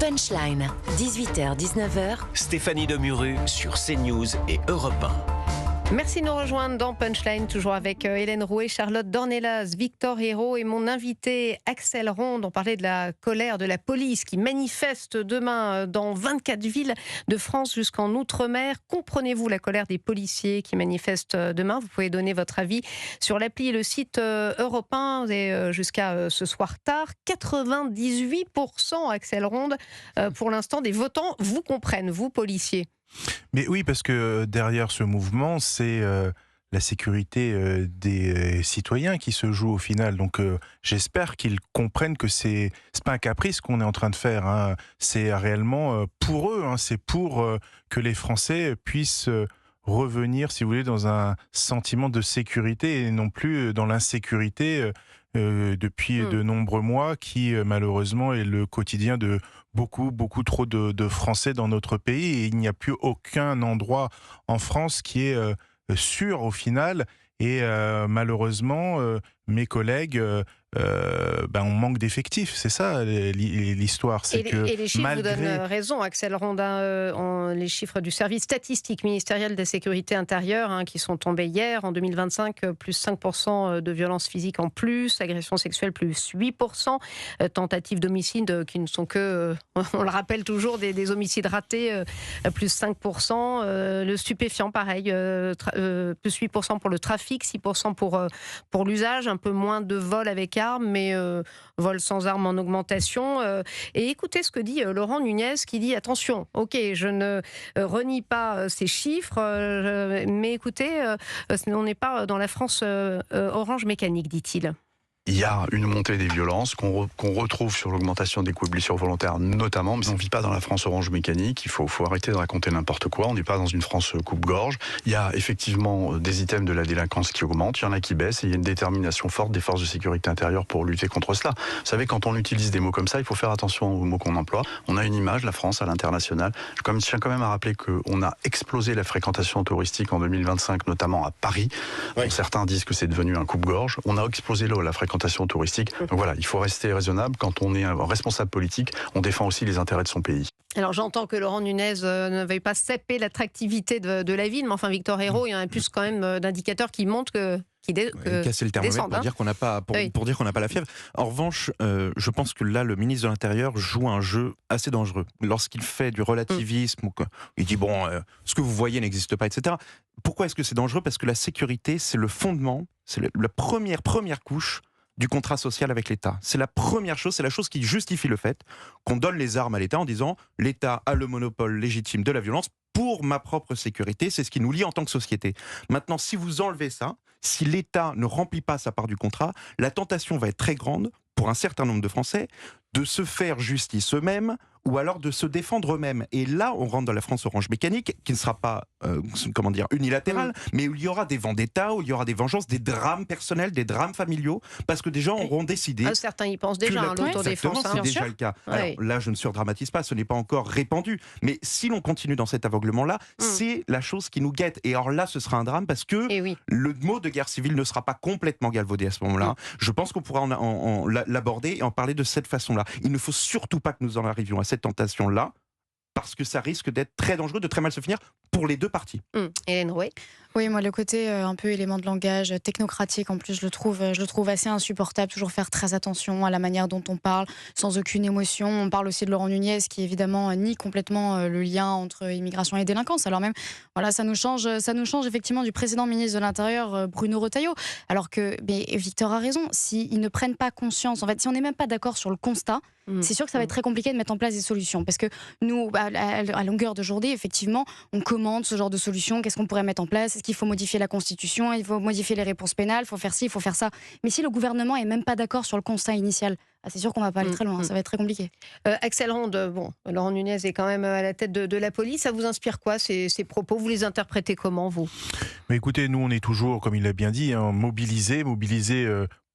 Punchline, 18h-19h. Stéphanie Demuru sur CNews et Europe 1. Merci de nous rejoindre dans Punchline, toujours avec Hélène Rouet, Charlotte Dornelas, Victor Hérault et mon invité Axel Ronde. On parlait de la colère de la police qui manifeste demain dans 24 villes de France jusqu'en Outre-mer. Comprenez-vous la colère des policiers qui manifestent demain? Vous pouvez donner votre avis sur l'appli et le site Europe 1. Vous avez jusqu'à ce soir tard. 98%, Axel Ronde, pour l'instant, des votants vous comprennent, vous policiers. Mais oui, parce que derrière ce mouvement, c'est la sécurité des citoyens qui se joue au final. Donc j'espère qu'ils comprennent que c'est pas un caprice qu'on est en train de faire. Hein. C'est réellement pour eux. Hein. C'est pour que les Français puissent revenir, si vous voulez, dans un sentiment de sécurité et non plus dans l'insécurité depuis de nombreux mois, qui malheureusement est le quotidien de beaucoup trop de Français dans notre pays. Et il n'y a plus aucun endroit en France qui est sûr au final. Et malheureusement, mes collègues, on manque d'effectifs. C'est ça l'histoire. C'est et les chiffres vous donnent raison, Axel Rondin. Les chiffres du service statistique ministériel de la sécurité intérieure qui sont tombés hier. En 2025, plus 5% de violences physiques en plus, agressions sexuelles plus 8%, tentatives d'homicide qui ne sont que, on le rappelle toujours, des homicides ratés, plus 5%. Le stupéfiant, pareil, plus 8% pour le trafic, 6% pour l'usage, un peu moins de vols avec armes, mais vols sans armes en augmentation. Et écoutez ce que dit Laurent Nunez, qui dit attention, ok, je ne renie pas ces chiffres, mais écoutez, on n'est pas dans la France orange mécanique, dit-il. Il y a une montée des violences qu'on retrouve sur l'augmentation des coups de blessures volontaires notamment, mais on ne vit pas dans la France orange mécanique, il faut arrêter de raconter n'importe quoi, on n'est pas dans une France coupe-gorge. Il y a effectivement des items de la délinquance qui augmentent, il y en a qui baissent, et il y a une détermination forte des forces de sécurité intérieure pour lutter contre cela. Vous savez, quand on utilise des mots comme ça, il faut faire attention aux mots qu'on emploie. On a une image, la France, à l'international. Je tiens quand même à rappeler qu'on a explosé la fréquentation touristique en 2025, notamment à Paris. Oui. Donc, certains disent que c'est devenu un coupe-gorge. On a explosé la fréquentation touristique. Donc voilà, il faut rester raisonnable. Quand on est un responsable politique, on défend aussi les intérêts de son pays. Alors j'entends que Laurent Nunez ne veuille pas saper l'attractivité de la ville, mais enfin Victor Hérault, il y a un plus quand même d'indicateurs qui montrent casser le thermomètre pour dire qu'on n'a pas pour dire qu'on n'a pas la fièvre. En revanche, je pense que là le ministre de l'Intérieur joue un jeu assez dangereux lorsqu'il fait du relativisme ou il dit ce que vous voyez n'existe pas, etc. Pourquoi est-ce que c'est dangereux? Parce que la sécurité, c'est le fondement, c'est la première couche du contrat social avec l'État. C'est la première chose, c'est la chose qui justifie le fait qu'on donne les armes à l'État en disant l'État a le monopole légitime de la violence pour ma propre sécurité, c'est ce qui nous lie en tant que société. Maintenant, si vous enlevez ça, si l'État ne remplit pas sa part du contrat, la tentation va être très grande pour un certain nombre de Français de se faire justice eux-mêmes ou alors de se défendre eux-mêmes. Et là, on rentre dans la France orange mécanique, qui ne sera pas, unilatérale, mais où il y aura des vendettas, où il y aura des vengeances, des drames personnels, des drames familiaux, parce que des gens auront décidé... certains y pensent déjà, l'autodéfense. C'est déjà le cas. Alors là, je ne surdramatise pas, ce n'est pas encore répandu. Mais si l'on continue dans cet aveuglement-là, c'est la chose qui nous guette. Et alors là, ce sera un drame, parce que le mot de guerre civile ne sera pas complètement galvaudé à ce moment-là. Je pense qu'on pourra l'aborder et en parler de cette façon-là. Il ne faut surtout pas que nous en arrivions à cette tentation-là, parce que ça risque d'être très dangereux, de très mal se finir pour les deux parties. Hélène Rouet. Oui, moi le côté un peu élément de langage technocratique, en plus je le trouve assez insupportable. Toujours faire très attention à la manière dont on parle, sans aucune émotion. On parle aussi de Laurent Nunez qui évidemment nie complètement le lien entre immigration et délinquance. Alors même, voilà, ça nous change effectivement du précédent ministre de l'Intérieur Bruno Retailleau. Alors que Victor a raison, s'ils ne prennent pas conscience, en fait, si on n'est même pas d'accord sur le constat, c'est sûr que ça va être très compliqué de mettre en place des solutions. Parce que nous, à longueur de journée, effectivement, on commande ce genre de solutions. Qu'est-ce qu'on pourrait mettre en place? Est-ce qu'il faut modifier la Constitution? Il faut modifier les réponses pénales? Il faut faire ci, il faut faire ça. Mais si le gouvernement n'est même pas d'accord sur le constat initial, c'est sûr qu'on ne va pas aller très loin. Ça va être très compliqué. Axel Ronde, Laurent Nunez est quand même à la tête de la police. Ça vous inspire quoi, ces propos? Vous les interprétez comment, vous? Mais écoutez, nous, on est toujours, comme il l'a bien dit, mobilisés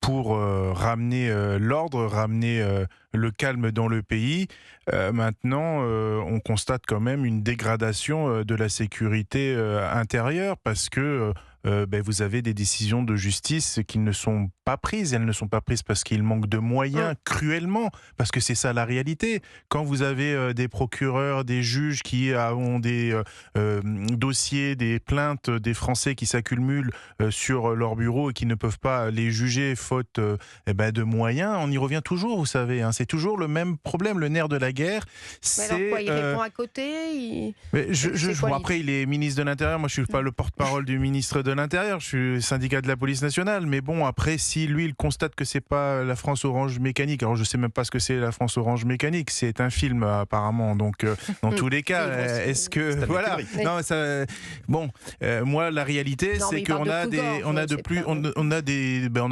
pour ramener l'ordre, ramener le calme dans le pays. Maintenant, on constate quand même une dégradation de la sécurité intérieure, parce que vous avez des décisions de justice qui ne sont pas prises. Elles ne sont pas prises parce qu'il manque de moyens, cruellement, parce que c'est ça la réalité. Quand vous avez des procureurs, des juges qui ont des dossiers, des plaintes des Français qui s'accumulent sur leur bureau et qui ne peuvent pas les juger faute de moyens, on y revient toujours, vous savez. C'est toujours le même problème, le nerf de la guerre. Alors quoi, il répond à côté Après, il est ministre de l'Intérieur. Moi, je ne suis pas le porte-parole du ministre de l'Intérieur. Je suis syndicat de la police nationale. Mais bon, après, si lui, il constate que c'est pas la France Orange Mécanique, alors je sais même pas ce que c'est la France Orange Mécanique. C'est un film, apparemment. Donc, dans tous les cas, est-ce que voilà. Non, ça, moi, la réalité, c'est qu'on a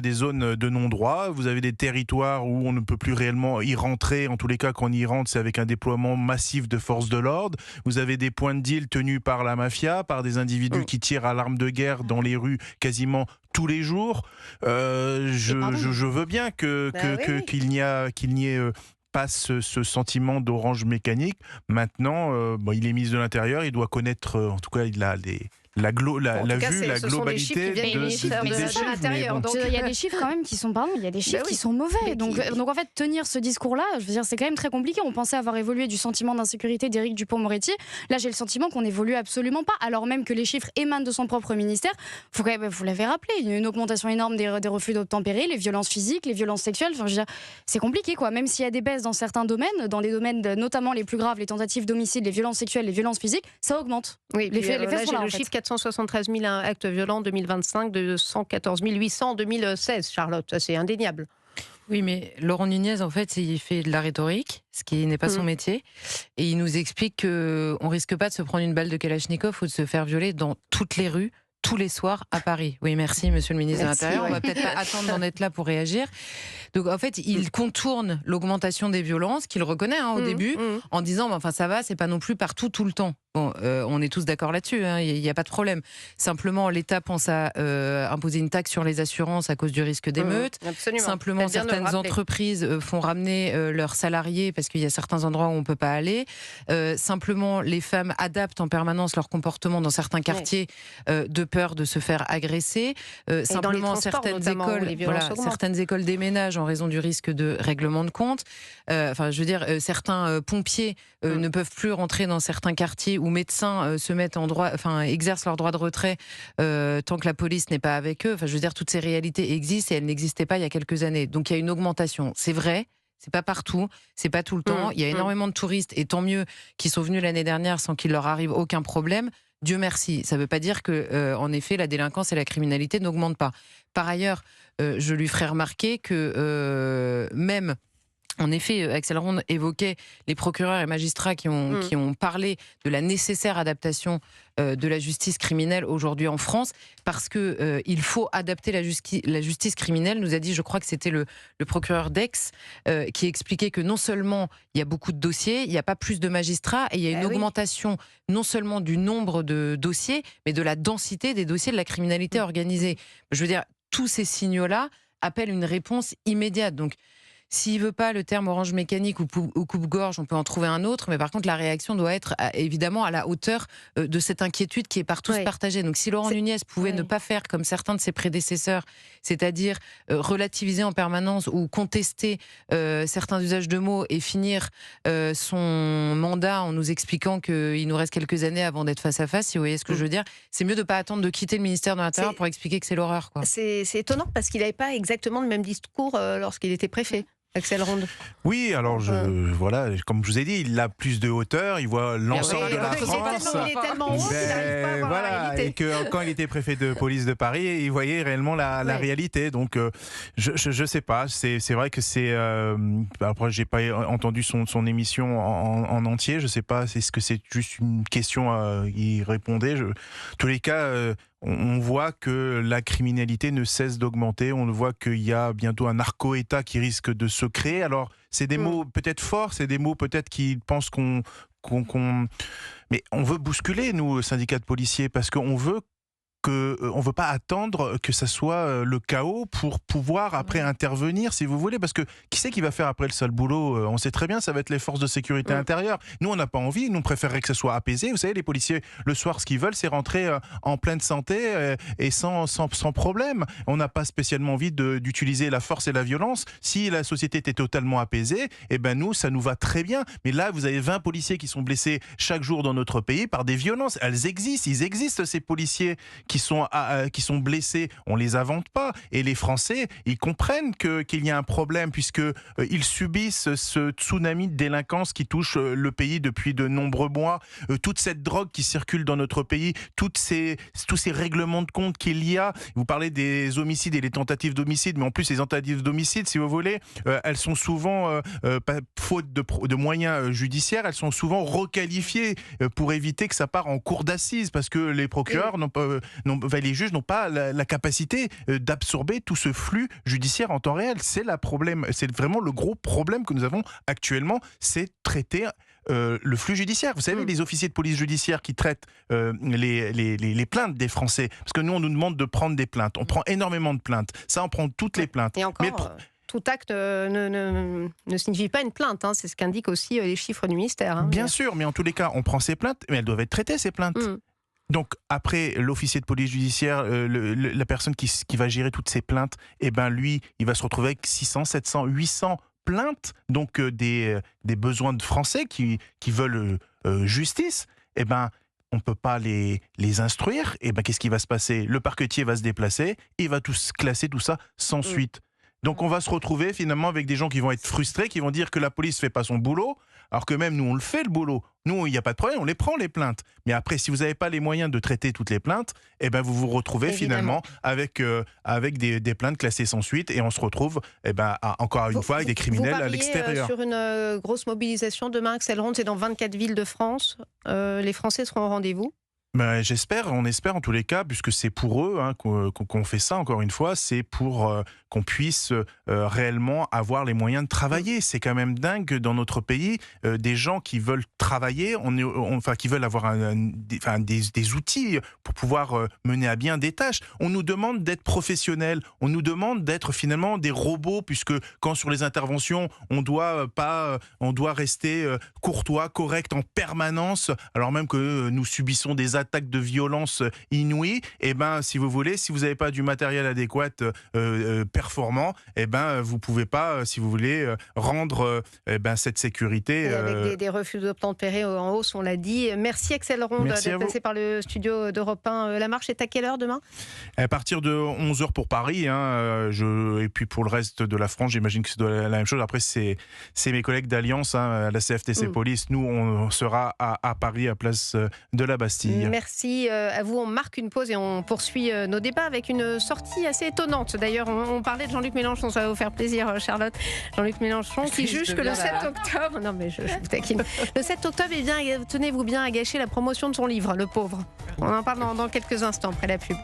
des zones de non-droit. Vous avez des territoires où on ne peut plus réellement y rentrer. En tous les cas, quand on y rentre, c'est avec un déploiement massif de forces de l'ordre. Vous avez des points de deal tenus par la mafia, par des individus qui tirent à l'arme de guerre dans les rues quasiment tous les jours. Je veux bien qu'il n'y ait pas ce sentiment d'orange mécanique. Maintenant, il est ministre de l'Intérieur, il doit connaître, en tout cas, il a la globalité de l'Intérieur. Il y a des chiffres quand même qui sont, il y a des chiffres qui sont mauvais. Donc en fait, tenir ce discours-là, je veux dire, c'est quand même très compliqué. On pensait avoir évolué du sentiment d'insécurité d'Éric Dupond-Moretti. Là, j'ai le sentiment qu'on n'évolue absolument pas, alors même que les chiffres émanent de son propre ministère. Faut quand même, vous l'avez rappelé, il y a une augmentation énorme des refus d'obtempérer, les violences physiques, les violences sexuelles. Enfin, je veux dire, c'est compliqué, quoi. Même s'il y a des baisses dans certains domaines, dans les domaines notamment les plus graves, les tentatives d'homicide, les violences sexuelles, les violences physiques, ça augmente. Oui, les faits sont là. Le chiffre 473 000 actes violents en 2025, de 114 800 en 2016, Charlotte. Ça, c'est indéniable. Oui, mais Laurent Nunez, en fait, il fait de la rhétorique, ce qui n'est pas son métier. Et il nous explique qu'on ne risque pas de se prendre une balle de Kalachnikov ou de se faire violer dans toutes les rues, tous les soirs à Paris. Oui, merci, monsieur le ministre de l'Intérieur. On va peut-être pas attendre d'en être là pour réagir. Donc, en fait, il contourne l'augmentation des violences, qu'il reconnaît au début, en disant, ça va, c'est pas non plus partout, tout le temps. Bon, on est tous d'accord là-dessus, il n'y a pas de problème. Simplement, l'État pense à imposer une taxe sur les assurances à cause du risque d'émeute. Simplement, certaines entreprises font ramener leurs salariés parce qu'il y a certains endroits où on ne peut pas aller. Simplement, les femmes adaptent en permanence leur comportement dans certains quartiers de peur de se faire agresser. Simplement, certaines écoles déménagent en raison du risque de règlement de compte. Certains pompiers ne peuvent plus rentrer dans certains quartiers où médecins exercent leur droit de retrait tant que la police n'est pas avec eux. Toutes ces réalités existent et elles n'existaient pas il y a quelques années. Donc il y a une augmentation. C'est vrai. C'est pas partout, c'est pas tout le temps. Il y a énormément de touristes, et tant mieux, qui sont venus l'année dernière sans qu'il leur arrive aucun problème. Dieu merci. Ça ne veut pas dire que, en effet, la délinquance et la criminalité n'augmentent pas. Par ailleurs, je lui ferai remarquer que même... En effet, Axel Ronde évoquait les procureurs et magistrats qui ont parlé de la nécessaire adaptation de la justice criminelle aujourd'hui en France, parce que il faut adapter la justice criminelle. Nous a dit, je crois que c'était le procureur d'Aix, qui expliquait que non seulement il y a beaucoup de dossiers, il n'y a pas plus de magistrats, et il y a une augmentation non seulement du nombre de dossiers, mais de la densité des dossiers de la criminalité organisée. Je veux dire, tous ces signaux-là appellent une réponse immédiate. Donc, s'il ne veut pas le terme orange mécanique ou coupe-gorge, on peut en trouver un autre, mais par contre, la réaction doit être évidemment à la hauteur de cette inquiétude qui est par tous partagée. Donc si Laurent Nunez pouvait ne pas faire comme certains de ses prédécesseurs, c'est-à-dire relativiser en permanence ou contester certains usages de mots et finir son mandat en nous expliquant qu'il nous reste quelques années avant d'être face à face, si vous voyez ce que je veux dire, c'est mieux de ne pas attendre de quitter le ministère de l'Intérieur pour expliquer que c'est l'horreur, quoi. C'est étonnant parce qu'il n'avait pas exactement le même discours lorsqu'il était préfet. Axel Ronde. Oui, alors voilà, comme je vous ai dit, il a plus de hauteur, il voit l'ensemble de la France. Il est tellement haut qu'il n'arrive pas à voir la réalité. Et que quand il était préfet de police de Paris, il voyait réellement la réalité. Donc, je sais pas. C'est vrai que c'est. Après, j'ai pas entendu son émission en entier. Je sais pas. Est-ce que c'est juste une question il répondait. En tous les cas. On voit que la criminalité ne cesse d'augmenter, on voit qu'il y a bientôt un narco-État qui risque de se créer. Alors, c'est des mots peut-être forts, c'est des mots peut-être qui pensent Mais on veut bousculer, nous, syndicats de policiers, parce qu'on veut on veut pas attendre que ça soit le chaos pour pouvoir après intervenir, si vous voulez, parce que qui c'est qui va faire après le sale boulot? On sait très bien, ça va être les forces de sécurité intérieure. Nous, on n'a pas envie, nous on préférerait que ça soit apaisé. Vous savez, les policiers, le soir, ce qu'ils veulent, c'est rentrer en pleine santé et sans problème. On n'a pas spécialement envie d'utiliser la force et la violence. Si la société était totalement apaisée, eh ben nous, ça nous va très bien. Mais là, vous avez 20 policiers qui sont blessés chaque jour dans notre pays par des violences. Elles existent, ils existent, ces policiers qui sont blessés. On les invente pas. Et les Français, ils comprennent qu'il y a un problème puisque ils subissent ce tsunami de délinquance qui touche le pays depuis de nombreux mois. Toute cette drogue qui circule dans notre pays, tous ces règlements de compte qu'il y a. Vous parlez des homicides et les tentatives d'homicide, mais en plus les tentatives d'homicide, si vous voulez, elles sont souvent, faute de moyens judiciaires, elles sont souvent requalifiées pour éviter que ça parte en cour d'assises, parce que les procureurs, les juges n'ont pas la capacité d'absorber tout ce flux judiciaire en temps réel. C'est vraiment le gros problème que nous avons actuellement, c'est traiter le flux judiciaire. Vous savez, les officiers de police judiciaire qui traitent les plaintes des Français, parce que nous, on nous demande de prendre des plaintes. On prend énormément de plaintes. Ça, on prend toutes les plaintes. Et encore, tout acte ne signifie pas une plainte. C'est ce qu'indiquent aussi les chiffres du ministère. Bien sûr, mais en tous les cas, on prend ces plaintes, mais elles doivent être traitées, ces plaintes. Donc après, l'officier de police judiciaire, la personne qui va gérer toutes ces plaintes, lui, il va se retrouver avec 600, 700, 800 plaintes, donc des besoins de Français qui veulent justice. On ne peut pas les instruire. Qu'est-ce qui va se passer? Le parquetier va se déplacer, il va classer tout ça sans suite. Donc on va se retrouver finalement avec des gens qui vont être frustrés, qui vont dire que la police ne fait pas son boulot, alors que même nous on le fait le boulot. Nous, il n'y a pas de problème, on les prend les plaintes. Mais après, si vous n'avez pas les moyens de traiter toutes les plaintes, vous vous retrouvez finalement avec des plaintes classées sans suite, et on se retrouve encore une fois avec des criminels à l'extérieur. Sur une grosse mobilisation demain, Axel Ronde, c'est dans 24 villes de France. Les Français seront au rendez-vous? On espère en tous les cas, puisque c'est pour eux qu'on fait ça, encore une fois, c'est pour qu'on puisse réellement avoir les moyens de travailler. C'est quand même dingue que dans notre pays, des gens qui veulent travailler, qui veulent avoir des outils pour pouvoir mener à bien des tâches. On nous demande d'être professionnels, on nous demande d'être finalement des robots, puisque quand sur les interventions, on doit rester courtois, correct en permanence, alors même que nous subissons des attaques de violence inouïes. Si vous voulez, si vous n'avez pas du matériel adéquat performant, vous pouvez pas, si vous voulez, rendre cette sécurité. Et avec des refus d'obtempérer en hausse, on l'a dit. Merci Axel Ronde d'être passé par le studio d'Europe 1. La marche est à quelle heure demain? À partir de 11h pour Paris, et puis pour le reste de la France, j'imagine que c'est la même chose. Après, c'est mes collègues d'Alliance, la CFTC Police. Nous, on sera à Paris, à place de la Bastille. Merci à vous. On marque une pause et on poursuit nos débats avec une sortie assez étonnante. D'ailleurs, on parlait de Jean-Luc Mélenchon, ça va vous faire plaisir, Charlotte. Jean-Luc Mélenchon qui juge que le 7 octobre... Non mais je vous taquine. Le 7 octobre, tenez-vous bien, a gâché la promotion de son livre, le pauvre. On en parle dans quelques instants, après la pub.